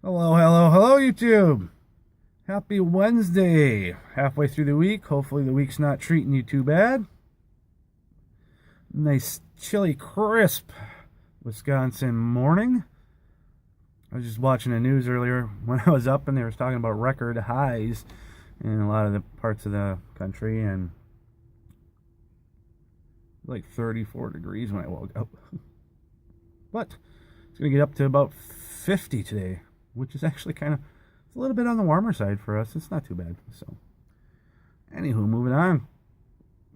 Hello, hello, hello, YouTube. Happy Wednesday. Halfway through the week. Hopefully the week's not treating you too bad. Nice, chilly, crisp Wisconsin morning. I was just watching the news earlier when I was up and they were talking about record highs in a lot of the parts of the country, and like 34 degrees when I woke up. But it's going to get up to about 50 today, which is actually kind of, it's a little bit on the warmer side for us. It's not too bad. So, anywho, moving on.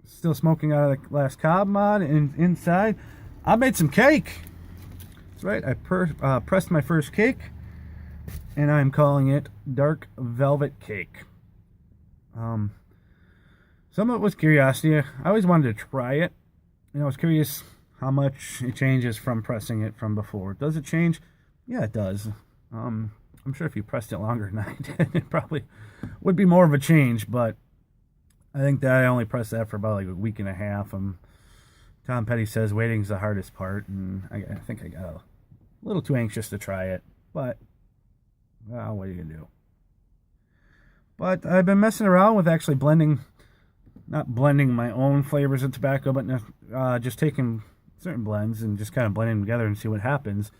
Still smoking out of the last cob mod, and inside, I made some cake. That's right. I pressed my first cake, and I'm calling it Dark Velvet Cake. Some of it was curiosity. I always wanted to try it. I was curious how much it changes from pressing it from before. Does it change? Yeah, it does. I'm sure if you pressed it longer than I did, it probably would be more of a change, but I think that I only pressed that for about like a week and a half. Tom Petty says waiting's the hardest part, and I think I got a little too anxious to try it, but well, what are you going to do? But I've been messing around with actually not blending my own flavors of tobacco, but just taking certain blends and just kind of blending them together and see what happens.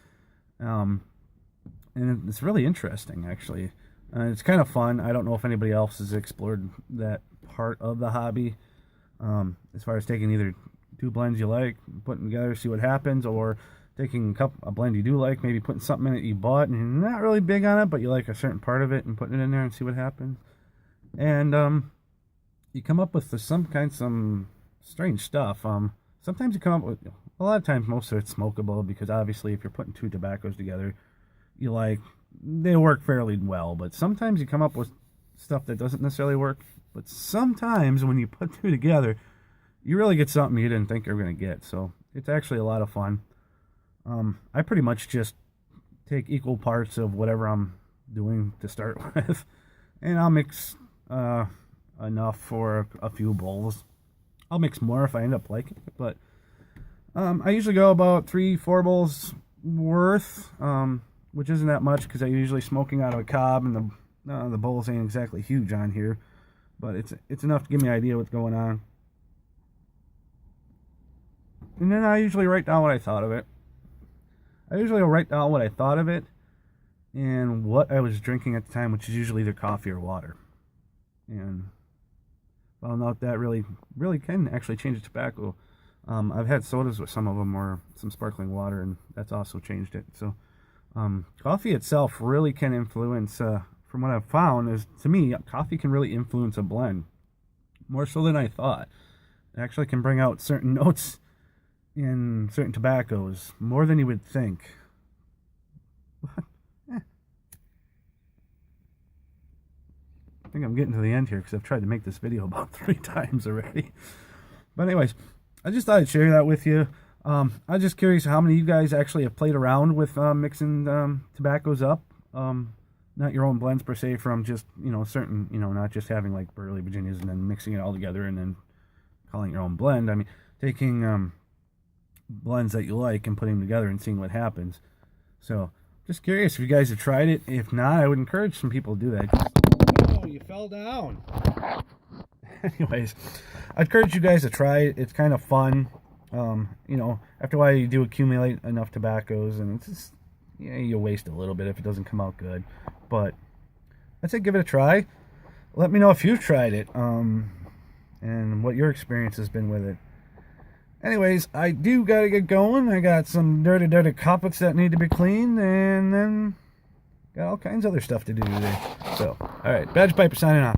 And it's really interesting, actually. It's kind of fun. I don't know if anybody else has explored that part of the hobby, as far as taking either two blends you like, putting together, see what happens, or taking a blend you do like, maybe putting something in it you bought and you're not really big on it, but you like a certain part of it, and putting it in there and see what happens. And you come up with some strange stuff. Sometimes you come up with, a lot of times most of it's smokable, because obviously if you're putting two tobaccos together, they work fairly well. But sometimes you come up with stuff that doesn't necessarily work. But sometimes when you put two together, you really get something you didn't think you were going to get. So it's actually a lot of fun. I pretty much just take equal parts of whatever I'm doing to start with, and I'll mix enough for a few bowls. I'll mix more if I end up liking it, but I usually go about 3-4 bowls worth, which isn't that much because I'm usually smoking out of a cob, and the bowls ain't exactly huge on here, but it's enough to give me an idea what's going on. And then I usually write down what I thought of it. And what I was drinking at the time, which is usually either coffee or water. And found out that really can actually change the tobacco. I've had sodas with some of them, or some sparkling water, and that's also changed it. So coffee itself really can influence, from what I've found, is, to me, coffee can really influence a blend more so than I thought. It actually can bring out certain notes in certain tobaccos more than you would think. I think I'm getting to the end here because I've tried to make this video about 3 times already. But anyways, I just thought I'd share that with you. I'm just curious how many of you guys actually have played around with mixing tobaccos up. Not your own blends per se, from just, certain, not just having like Burley Virginias and then mixing it all together and then calling your own blend. I mean, taking blends that you like and putting them together and seeing what happens. So, just curious if you guys have tried it. If not, I would encourage some people to do that. Oh, you fell down. Anyways, I encourage you guys to try it. It's kind of fun. After a while you do accumulate enough tobaccos, and it's just, you waste a little bit if it doesn't come out good. But I'd say give it a try. Let me know if you've tried it, and what your experience has been with it. Anyways, I do gotta get going. I got some dirty carpets that need to be cleaned, and then got all kinds of other stuff to do today. So, alright, Badge Piper signing off.